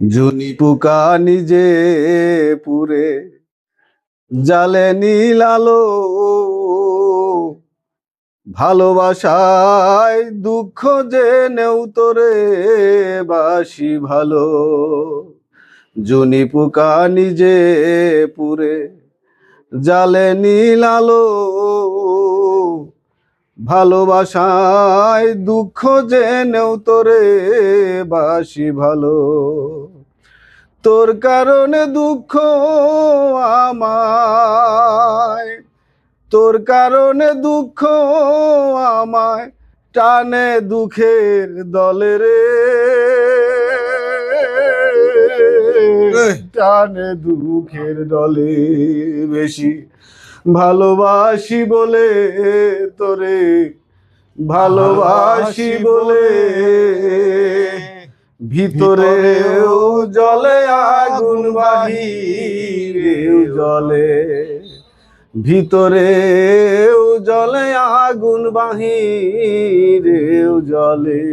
জুনি পোকা নিজে পুরে জালে নীল আলো, ভালোবাসায় দুঃখ জেনেও তোরে বাসি ভালো। জুনি পোকা নিজে পুরে জালে নীল আলো, ভালোবাসায় দুঃখ জেনেও তোরে বাসি ভালো। তোর কারণে দুঃখ আমায়, তোর কারণে দুঃখ আমায় টানে দুঃখের দলে রে, টানে দুঃখের দলে। বেশি ভালোবাসি বলে তোরে, ভালোবাসি বলে ভিতরেও জলে আগুন, বাহিরেও জলে, ভিতরেও জলে আগুন, বাহিরেও জলে।